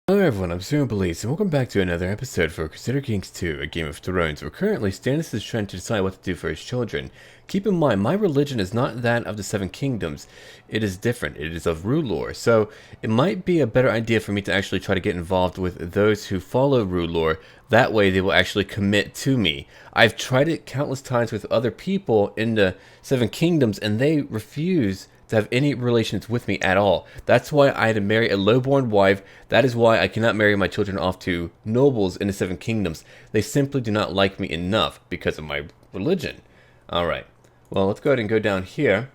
Hello everyone, I'm SurrealBeliefs, and welcome back to another episode for Crusader Kings 2, A Game of Thrones, where currently Stannis is trying to decide what to do for his children. Keep in mind, my religion is not that of the Seven Kingdoms. It is different. It is of Rulor, so it might be a better idea for me to actually try to get involved with those who follow Rulor. That way they will actually commit to me. I've tried it countless times with other people in the Seven Kingdoms, and they refuse to have any relations with me at all. That's why I had to marry a lowborn wife. That is why I cannot marry my children off to nobles in the Seven Kingdoms. They simply do not like me enough because of my religion. Alright, well, let's go ahead and go down here.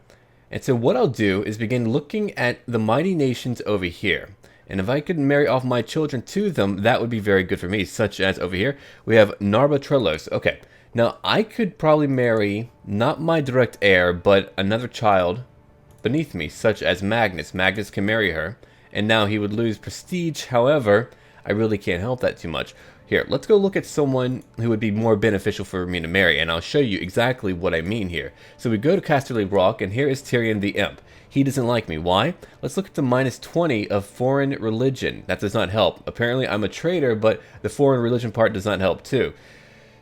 And so what I'll do is begin looking at the mighty nations over here. And if I could marry off my children to them, that would be very good for me. Such as over here, we have Narbatrelos. Okay, now I could probably marry, not my direct heir, but another child beneath me, such as Magnus. Magnus can marry her, and now he would lose prestige. However, I really can't help that too much. Here, let's go look at someone who would be more beneficial for me to marry, and I'll show you exactly what I mean here. So we go to Casterly Rock, and here is Tyrion the Imp. He doesn't like me. Why? Let's look at the minus 20 of foreign religion. That does not help. Apparently, I'm a traitor, but the foreign religion part does not help too.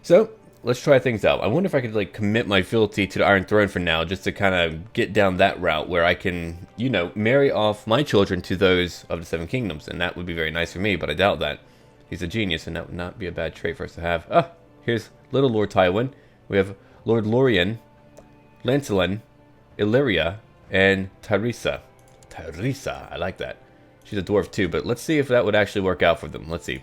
So let's try things out. I wonder if I could like commit my fealty to the Iron Throne for now, just to kind of get down that route where I can, you know, marry off my children to those of the Seven Kingdoms, and that would be very nice for me, but I doubt that. He's a genius, and that would not be a bad trait for us to have. Ah, here's little Lord Tywin. We have Lord Lorien, Lancelin, Illyria, and Tyrese. Tyrese, I like that. She's a dwarf too, but let's see if that would actually work out for them. Let's see.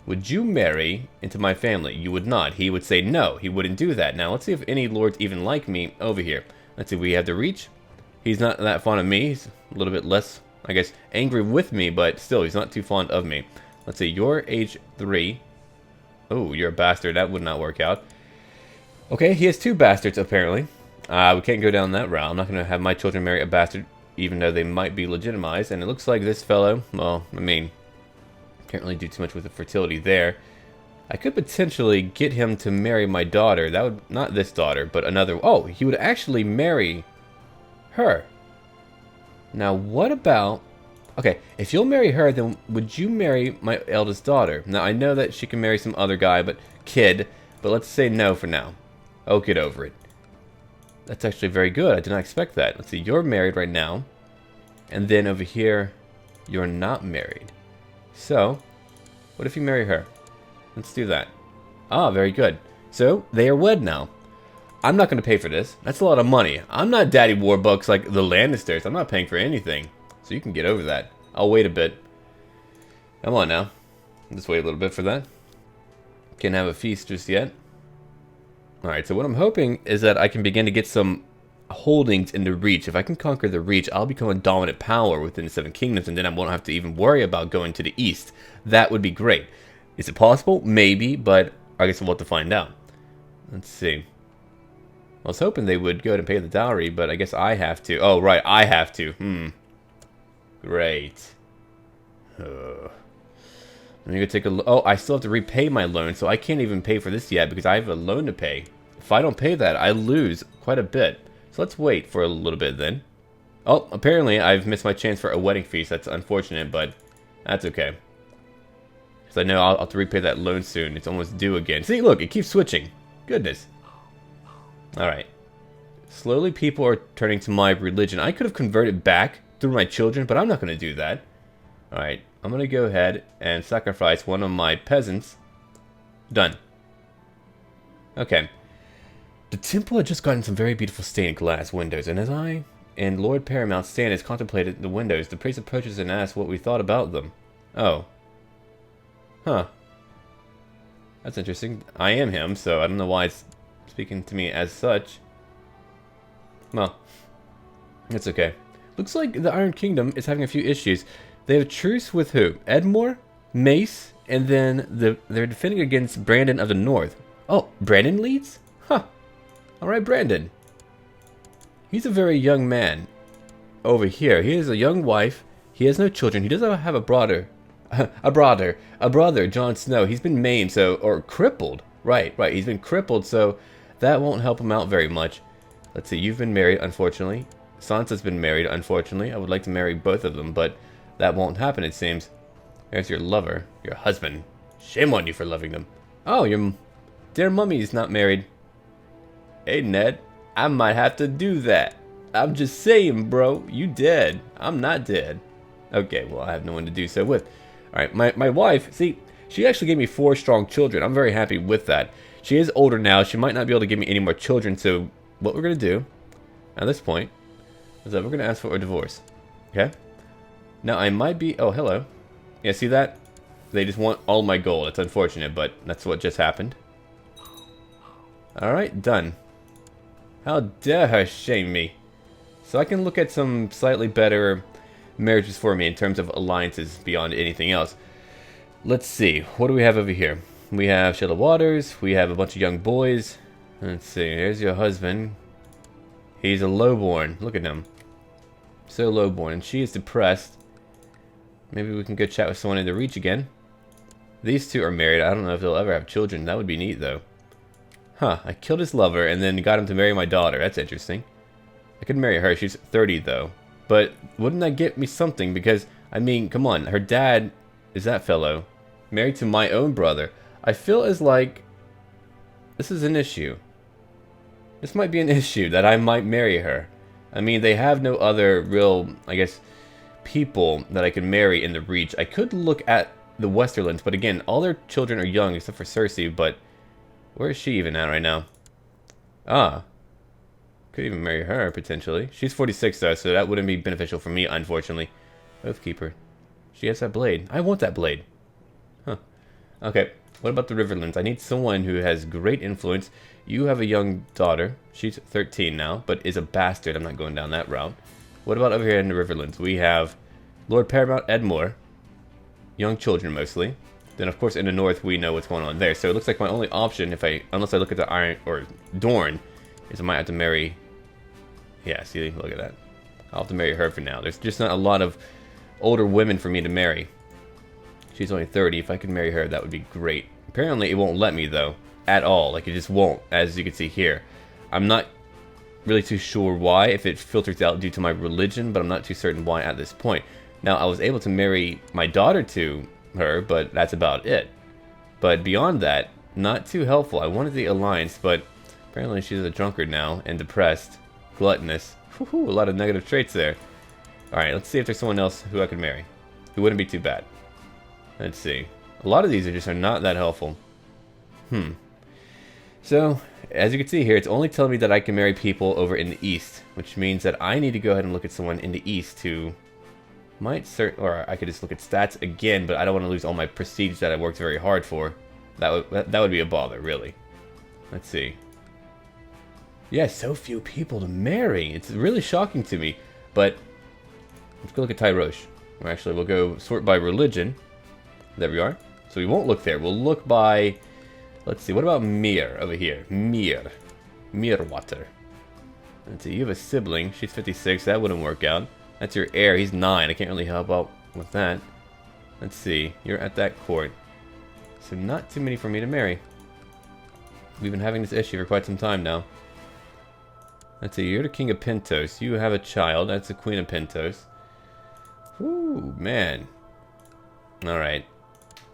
Would you marry into my family? You would not. He would say no. He wouldn't do that. Now, let's see if any lords even like me over here. Let's see. We have the Reach. He's not that fond of me. He's a little bit less, I guess, angry with me, but still, he's not too fond of me. Let's see. You're age 3. Oh, you're a bastard. That would not work out. Okay, he has 2 bastards, apparently. We can't go down that route. I'm not going to have my children marry a bastard, even though they might be legitimized. And it looks like this fellow, well, I mean, can't really do too much with the fertility there. I could potentially get him to marry my daughter. That would, not this daughter, but another. Oh, he would actually marry her. Now, what about... Okay, if you'll marry her, then would you marry my eldest daughter? Now, I know that she can marry some other guy, but let's say no for now. Oh, get over it. That's actually very good. I did not expect that. Let's see, you're married right now. And then over here, you're not married. So, what if you marry her? Let's do that. Ah, very good. So, they are wed now. I'm not going to pay for this. That's a lot of money. I'm not Daddy Warbucks like the Lannisters. I'm not paying for anything. So you can get over that. I'll wait a bit. Come on now. Just wait a little bit for that. Can't have a feast just yet. Alright, so what I'm hoping is that I can begin to get some holdings in the Reach. If I can conquer the Reach, I'll become a dominant power within the Seven Kingdoms, and then I won't have to even worry about going to the East. That would be great. Is it possible? Maybe, but I guess we'll have to find out. Let's see. I was hoping they would go ahead and pay the dowry, but I guess I have to. Oh, right, I have to. Great. Let me go take a look. Oh, I still have to repay my loan, so I can't even pay for this yet because I have a loan to pay. If I don't pay that, I lose quite a bit. So let's wait for a little bit then. Oh, apparently I've missed my chance for a wedding feast. That's unfortunate, but that's okay. Because I know I'll have to repay that loan soon. It's almost due again. See, look, it keeps switching. Goodness. Alright. Slowly people are turning to my religion. I could have converted back through my children, but I'm not going to do that. Alright, I'm going to go ahead and sacrifice one of my peasants. Done. Okay. The temple had just gotten some very beautiful stained glass windows, and as I and Lord Paramount Stannis contemplated the windows, the priest approaches and asks what we thought about them. Oh. Huh. That's interesting. I am him, so I don't know why it's speaking to me as such. Well, it's okay. Looks like the Iron Kingdom is having a few issues. They have a truce with who? Edmure, Mace, and then they're defending against Brandon of the North. Oh, Brandon leads? Huh. Alright, Brandon. He's a very young man. Over here, he has a young wife. He has no children. He doesn't have a brother. a brother, Jon Snow. He's been maimed, or crippled. Right. He's been crippled, so that won't help him out very much. Let's see, you've been married, unfortunately. Sansa's been married, unfortunately. I would like to marry both of them, but that won't happen, it seems. There's your lover, your husband. Shame on you for loving them. Oh, your dear mummy's not married. Hey, Ned, I might have to do that. I'm just saying, bro. You dead. I'm not dead. Okay, well, I have no one to do so with. Alright, my wife, see, she actually gave me 4 strong children. I'm very happy with that. She is older now. She might not be able to give me any more children, so what we're going to do at this point is that we're going to ask for a divorce. Okay? Now, I might be... Oh, hello. Yeah, see that? They just want all my gold. It's unfortunate, but that's what just happened. Alright, done. How dare her shame me. So I can look at some slightly better marriages for me in terms of alliances beyond anything else. Let's see. What do we have over here? We have Shallow Waters. We have a bunch of young boys. Let's see. Here's your husband. He's a lowborn. Look at him. So lowborn. And she is depressed. Maybe we can go chat with someone in the Reach again. These two are married. I don't know if they'll ever have children. That would be neat, though. Huh. I killed his lover and then got him to marry my daughter. That's interesting. I could marry her. She's 30, though. But wouldn't that get me something? Because, I mean, come on. Her dad is that fellow. Married to my own brother. I feel as like this is an issue. This might be an issue that I might marry her. I mean, they have no other real, I guess, people that I can marry in the Reach. I could look at the Westerlands, but again, all their children are young except for Cersei, but where is she even at right now? Ah. Could even marry her, potentially. She's 46, though, so that wouldn't be beneficial for me, unfortunately. Oathkeeper. She has that blade. I want that blade. Huh. Okay. What about the Riverlands? I need someone who has great influence. You have a young daughter. She's 13 now, but is a bastard. I'm not going down that route. What about over here in the Riverlands? We have Lord Paramount Edmure. Young children, mostly. Then, of course, in the north, we know what's going on there. So it looks like my only option, unless I look at the Iron, or Dorne, is I might have to marry... Yeah, see, look at that. I'll have to marry her for now. There's just not a lot of older women for me to marry. She's only 30. If I could marry her, that would be great. Apparently, it won't let me, though. At all. Like, it just won't, as you can see here. I'm not really too sure why, if it filters out due to my religion, but I'm not too certain why at this point. Now, I was able to marry my daughter to her, but that's about it. But beyond that, not too helpful. I wanted the alliance, but apparently she's a drunkard now, and depressed. Gluttonous. Whew, a lot of negative traits there. Alright, let's see if there's someone else who I could marry. Who wouldn't be too bad. Let's see. A lot of these are not that helpful. So, as you can see here, it's only telling me that I can marry people over in the east, which means that I need to go ahead and look at someone in the east who or I could just look at stats again, but I don't want to lose all my prestige that I worked very hard for. That would be a bother, really. Let's see. Yeah, so few people to marry. It's really shocking to me. But let's go look at Tyrosh. Or actually, we'll go sort by religion. There we are. So we won't look there. We'll look by... Let's see. What about Mir over here? Mirwater. Let's see. You have a sibling. She's 56. That wouldn't work out. That's your heir. He's 9. I can't really help out with that. Let's see. You're at that court. So not too many for me to marry. We've been having this issue for quite some time now. Let's see, you're the King of Pentos. You have a child. That's the Queen of Pentos. Ooh, man. Alright.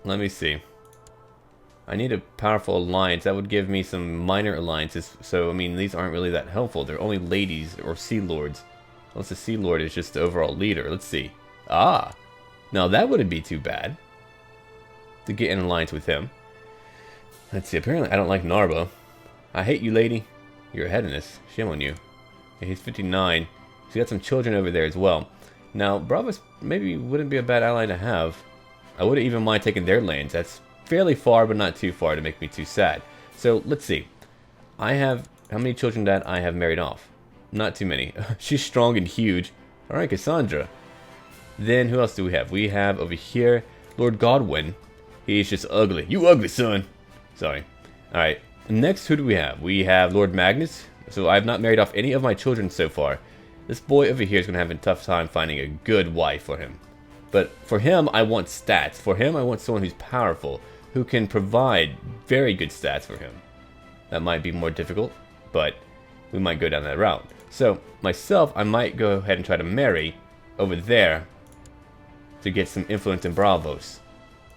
Let me see. I need a powerful alliance. That would give me some minor alliances. So, I mean, these aren't really that helpful. They're only ladies or sea lords. Unless the sea lord is just the overall leader. Let's see. Ah. Now, that wouldn't be too bad. To get in alliance with him. Let's see. Apparently, I don't like Narbo. I hate you, lady. You're ahead in this. Shame on you. Yeah, he's 59. He's got some children over there as well. Now, Bravos maybe wouldn't be a bad ally to have. I wouldn't even mind taking their lanes. That's fairly far, but not too far to make me too sad. So, let's see. I have... How many children that I have married off? Not too many. She's strong and huge. Alright, Cassandra. Then, who else do we have? We have over here, Lord Godwyn. He's just ugly. You ugly, son! Sorry. Alright. Next, who do we have? We have Lord Magnus. So I have not married off any of my children so far. This boy over here is going to have a tough time finding a good wife for him. But for him, I want stats. For him, I want someone who's powerful, who can provide very good stats for him. That might be more difficult, but we might go down that route. So, myself, I might go ahead and try to marry over there to get some influence in Bravos.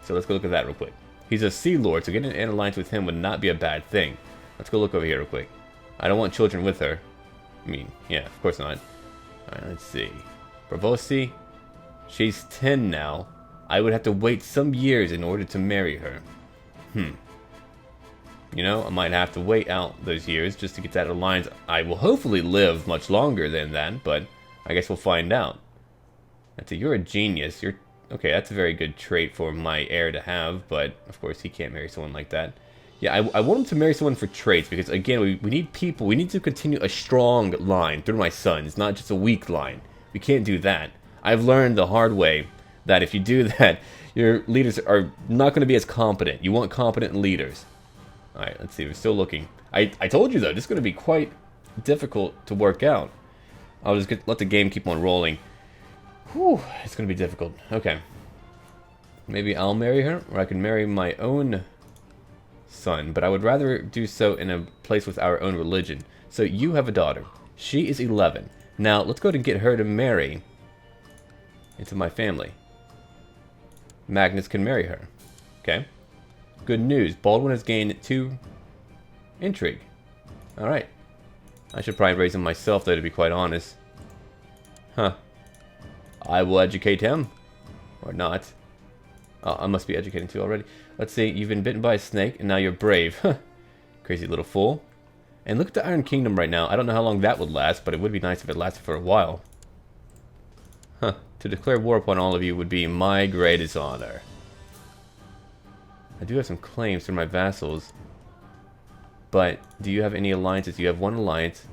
So let's go look at that real quick. He's a Sea Lord, so getting an alliance with him would not be a bad thing. Let's go look over here real quick. I don't want children with her. I mean, yeah, of course not. Alright, let's see. Bravosi, she's 10 now. I would have to wait some years in order to marry her. You know, I might have to wait out those years just to get that alliance. I will hopefully live much longer than that, but I guess we'll find out. That's you're a genius. You're okay, that's a very good trait for my heir to have, but of course he can't marry someone like that. Yeah, I want him to marry someone for traits, because again, we need people. We need to continue a strong line through my sons, not just a weak line. We can't do that. I've learned the hard way that if you do that, your leaders are not going to be as competent. You want competent leaders. Alright, let's see, we're still looking. I told you though, this is going to be quite difficult to work out. I'll just let the game keep on rolling. Whew, it's going to be difficult. Okay. Maybe I'll marry her, or I can marry my own son, but I would rather do so in a place with our own religion. So you have a daughter. She is 11. Now, let's go to get her to marry into my family. Magnus can marry her. Okay. Good news. Baldwin has gained 2 intrigue. Alright. I should probably raise him myself, though, to be quite honest. Huh. I will educate him. Or not. Oh, I must be educating too already. Let's see. You've been bitten by a snake, and now you're brave. Crazy little fool. And look at the Iron Kingdom right now. I don't know how long that would last, but it would be nice if it lasted for a while. Huh. To declare war upon all of you would be my greatest honor. I do have some claims for my vassals. But do you have any alliances? You have 1 alliance.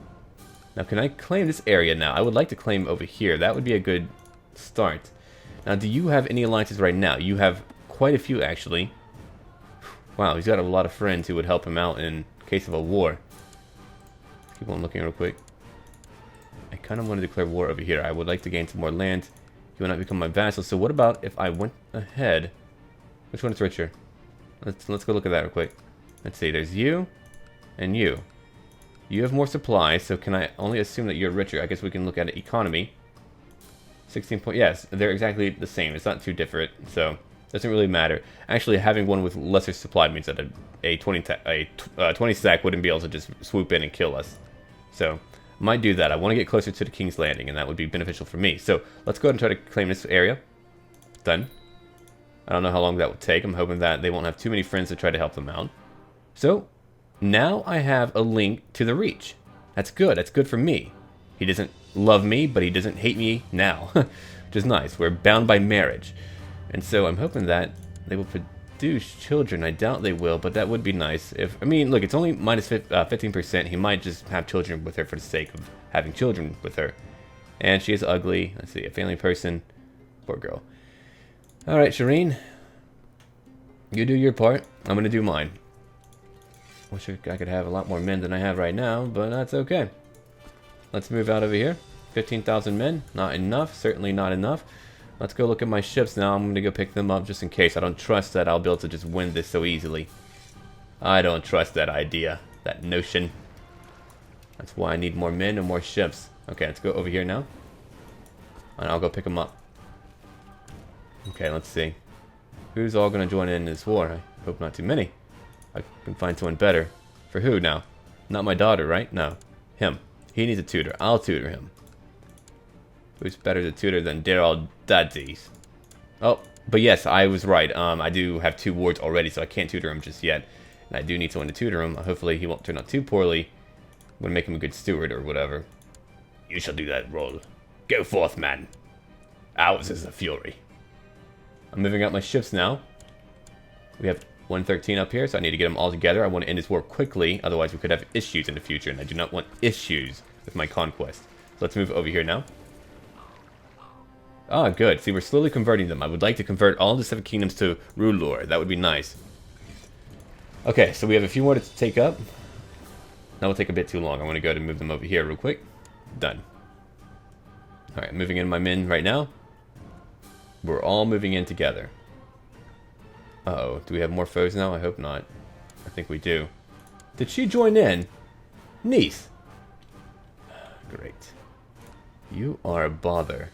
Now, can I claim this area now? I would like to claim over here. That would be a good start. Now, do you have any alliances right now? You have quite a few, actually. Wow, he's got a lot of friends who would help him out in case of a war. Let's keep on looking real quick. I kind of want to declare war over here. I would like to gain some more land. You will not become my vassal. So what about if I went ahead? Which one is richer? Let's go look at that real quick. Let's see. There's you and you. You have more supplies, so can I only assume that you're richer? I guess we can look at economy. 16 point. Yes, they're exactly the same. It's not too different, so it doesn't really matter. Actually, having one with lesser supply means that a 20 stack wouldn't be able to just swoop in and kill us. So might do that. I want to get closer to the King's Landing, and that would be beneficial for me. So let's go ahead and try to claim this area. Done. I don't know how long that will take. I'm hoping that they won't have too many friends to try to help them out. So now I have a link to the Reach. That's good. That's good for me. He doesn't love me, but he doesn't hate me now. Which is nice. We're bound by marriage. And so I'm hoping that they will produce children. I doubt they will, but that would be nice. If I mean, look, it's only minus 15%. He might just have children with her for the sake of having children with her. And she is ugly. Let's see, a family person. Poor girl. Alright, Shireen. You do your part. I'm going to do mine. Wish I could have a lot more men than I have right now, but that's okay. Let's move out over here. 15,000 men. Not enough. Certainly not enough. Let's go look at my ships now. I'm going to go pick them up just in case. I don't trust that I'll be able to just win this so easily. I don't trust that idea. That notion. That's why I need more men and more ships. Okay, let's go over here now. And I'll go pick them up. Okay, let's see. Who's all going to join in this war? I hope not too many. I can find someone better. For who now? Not my daughter, right? No. Him. He needs a tutor. I'll tutor him. Who's better to tutor than Daryl Duddies? Oh, but yes, I was right. I do have 2 wards already, so I can't tutor him just yet. And I do need someone to tutor him. Hopefully he won't turn out too poorly. I'm going to make him a good steward or whatever. You shall do that role. Go forth, man. Ours is the fury. I'm moving out my ships now. We have 113 up here, so I need to get them all together. I want to end this war quickly, otherwise we could have issues in the future, and I do not want issues with my conquest. So let's move over here now. Ah, good. See, we're slowly converting them. I would like to convert all the 7 kingdoms to Rulor. That would be nice. Okay, so we have a few more to take up. That will take a bit too long. I want to go ahead and move them over here real quick. Done. Alright, moving in my men right now. We're all moving in together. Uh-oh, do we have more foes now? I hope not. I think we do. Did she join in? Niece. Great. You are a bother.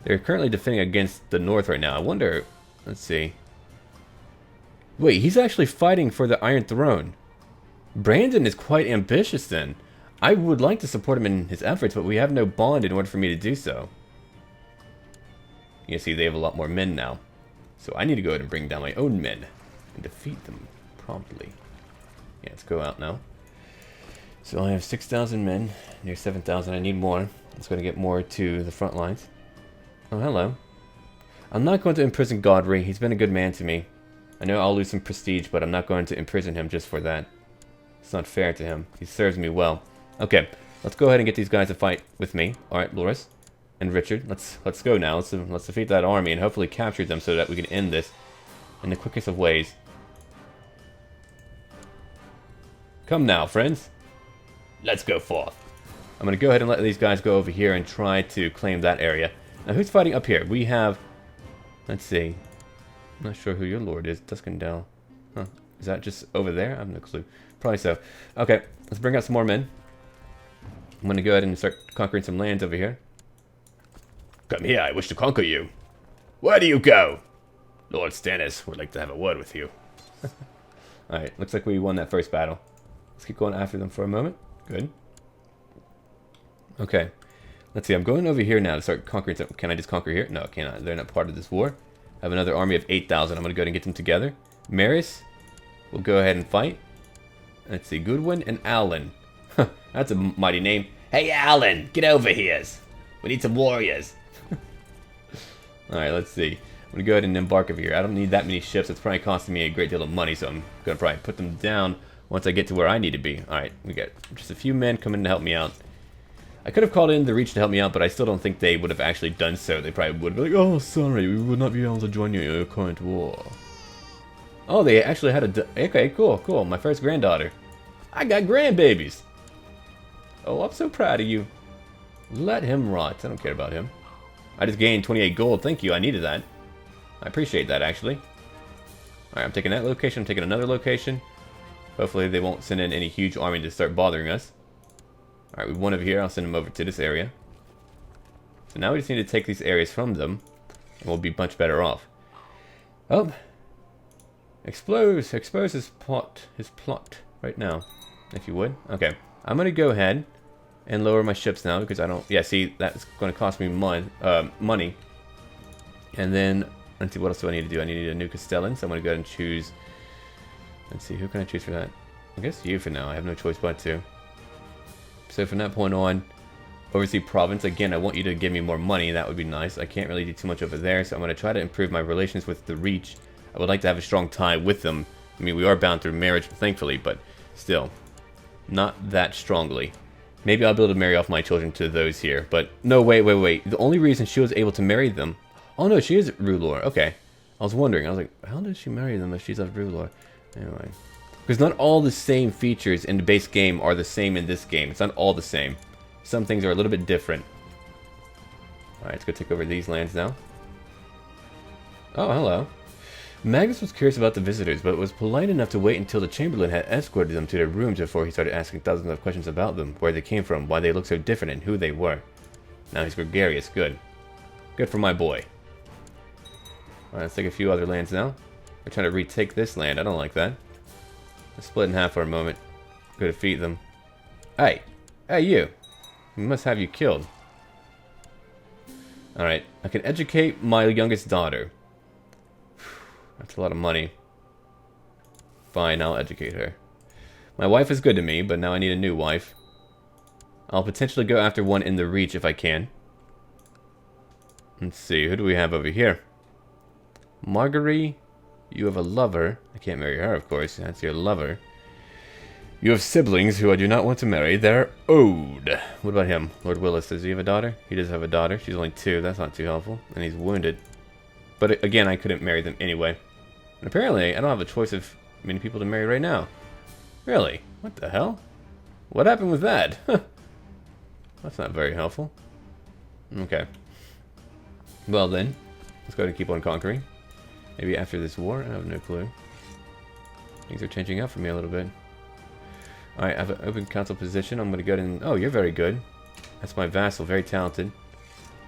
They're currently defending against the north right now. I wonder... Let's see. Wait, he's actually fighting for the Iron Throne. Brandon is quite ambitious then. I would like to support him in his efforts, but we have no bond in order for me to do so. You see, they have a lot more men now. So I need to go ahead and bring down my own men and defeat them promptly. Yeah, let's go out now. So I have 6,000 men, near 7,000. I need more. It's going to get more to the front lines. Oh, hello. I'm not going to imprison Godfrey. He's been a good man to me. I know I'll lose some prestige, but I'm not going to imprison him just for that. It's not fair to him. He serves me well. Okay, let's go ahead and get these guys to fight with me. Alright, Loris and Richard, let's go now. Let's defeat that army and hopefully capture them so that we can end this in the quickest of ways. Come now, friends. Let's go forth. I'm going to go ahead and let these guys go over here and try to claim that area. Now, who's fighting up here? We have... Let's see. I'm not sure who your lord is. Duskendale. Huh. Is that just over there? I have no clue. Probably so. Okay, let's bring out some more men. I'm going to go ahead and start conquering some lands over here. Come here, I wish to conquer you. Where do you go? Lord Stannis would like to have a word with you. Alright, looks like we won that first battle. Let's keep going after them for a moment. Good. Okay. Let's see, I'm going over here now to start conquering some... Can I just conquer here? No, I cannot. They're not part of this war. I have another army of 8,000. I'm going to go ahead and get them together. Maris will go ahead and fight. Let's see, Goodwin and Alan. That's a mighty name. Hey, Alan, get over here. We need some warriors. Alright, let's see. I'm going to go ahead and embark over here. I don't need that many ships. It's probably costing me a great deal of money, so I'm going to probably put them down once I get to where I need to be. Alright, we got just a few men coming to help me out. I could have called in the Reach to help me out, but I still don't think they would have actually done so. They probably would be like, oh, sorry, we would not be able to join you in your current war. Oh, they actually had a... Okay, cool, cool. My first granddaughter. I got grandbabies. Oh, I'm so proud of you. Let him rot. I don't care about him. I just gained 28 gold. Thank you. I needed that. I appreciate that, actually. Alright, I'm taking that location. I'm taking another location. Hopefully they won't send in any huge army to start bothering us. Alright, we won over here. I'll send them over to this area. So now we just need to take these areas from them, and we'll be much better off. Oh. Expose his plot right now, if you would. Okay. I'm going to go ahead and lower my ships now because I don't... Yeah, see, that's going to cost me money. And then, let's see, what else do I need to do? I need a new Castellan, so I'm going to go ahead and choose... Let's see, who can I choose for that? I guess you for now. I have no choice but to. So from that point on, Oversea Province, again, I want you to give me more money. That would be nice. I can't really do too much over there, so I'm going to try to improve my relations with the Reach. I would like to have a strong tie with them. I mean, we are bound through marriage, thankfully, but still, not that strongly. Maybe I'll be able to marry off my children to those here, but no, wait. The only reason she was able to marry them... Oh no, she is Rulor. Okay. I was wondering. I was like, how did she marry them if she's of Rulor? Anyway. Because not all the same features in the base game are the same in this game. It's not all the same. Some things are a little bit different. Alright, let's go take over these lands now. Oh, hello. Magnus was curious about the visitors, but was polite enough to wait until the Chamberlain had escorted them to their rooms before he started asking thousands of questions about them, where they came from, why they looked so different, and who they were. Now he's gregarious. Good. Good for my boy. Alright, let's take a few other lands now. We're trying to retake this land. I don't like that. Let's split in half for a moment. Go defeat them. Hey! Hey, you! We must have you killed. Alright, I can educate my youngest daughter. That's a lot of money. Fine, I'll educate her. My wife is good to me, but now I need a new wife. I'll potentially go after one in the Reach if I can. Let's see, who do we have over here? Marguerite, you have a lover. I can't marry her, of course. That's your lover. You have siblings who I do not want to marry. They're old. What about him? Lord Willis, does he have a daughter? He does have a daughter. She's only 2. That's not too helpful. And he's wounded. But again, I couldn't marry them anyway. And apparently, I don't have a choice of many people to marry right now. Really? What the hell? What happened with that? That's not very helpful. Okay. Well then, let's go ahead and keep on conquering. Maybe after this war? I have no clue. Things are changing up for me a little bit. Alright, I have an open council position. I'm going to go ahead and... Oh, you're very good. That's my vassal. Very talented.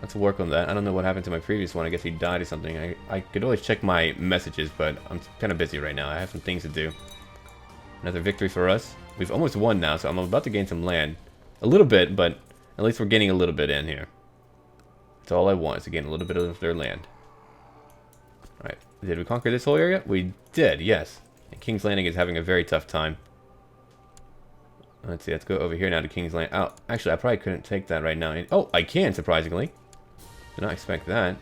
Let's work on that. I don't know what happened to my previous one. I guess he died or something. I could always check my messages, but I'm kind of busy right now. I have some things to do. Another victory for us. We've almost won now, so I'm about to gain some land. A little bit, but at least we're getting a little bit in here. That's all I want, is to gain a little bit of their land. Alright, did we conquer this whole area? We did, yes. And King's Landing is having a very tough time. Let's see, let's go over here now to King's Landing. Oh, actually, I probably couldn't take that right now. Oh, I can, surprisingly. Did not expect that.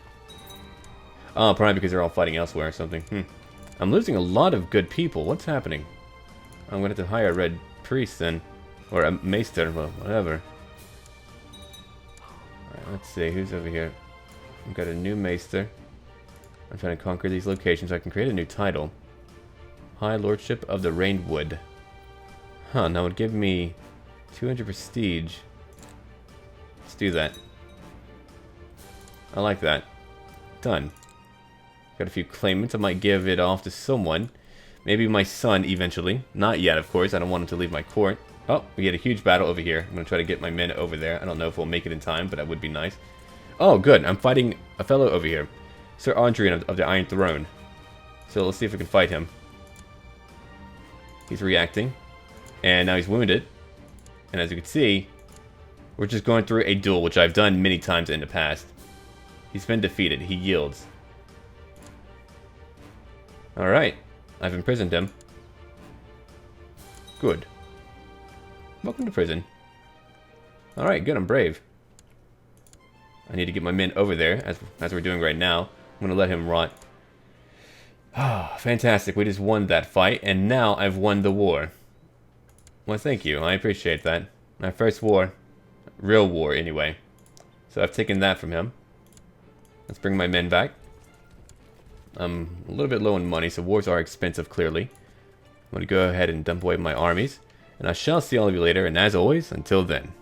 Oh, probably because they're all fighting elsewhere or something. I'm losing a lot of good people. What's happening? I'm going to have to hire a red priest then. Or a maester, well, whatever. Alright, let's see, who's over here? I've got a new maester. I'm trying to conquer these locations so I can create a new title. High Lordship of the Rainwood. Huh, now it would give me 200 prestige. Let's do that. I like that. Done. Got a few claimants. I might give it off to someone. Maybe my son eventually. Not yet, of course. I don't want him to leave my court. Oh, we had a huge battle over here. I'm going to try to get my men over there. I don't know if we'll make it in time, but that would be nice. Oh, good. I'm fighting a fellow over here. Sir Andrian of the Iron Throne. So let's see if we can fight him. He's reacting. And now he's wounded. And as you can see, we're just going through a duel, which I've done many times in the past. He's been defeated. He yields. Alright. I've imprisoned him. Good. Welcome to prison. Alright, good. I'm brave. I need to get my men over there, as we're doing right now. I'm going to let him rot. Ah, fantastic. We just won that fight, and now I've won the war. Well, thank you. I appreciate that. My first war. Real war, anyway. So I've taken that from him. Let's bring my men back. I'm a little bit low on money, so wars are expensive, clearly. I'm going to go ahead and dump away my armies. And I shall see all of you later, and as always, until then.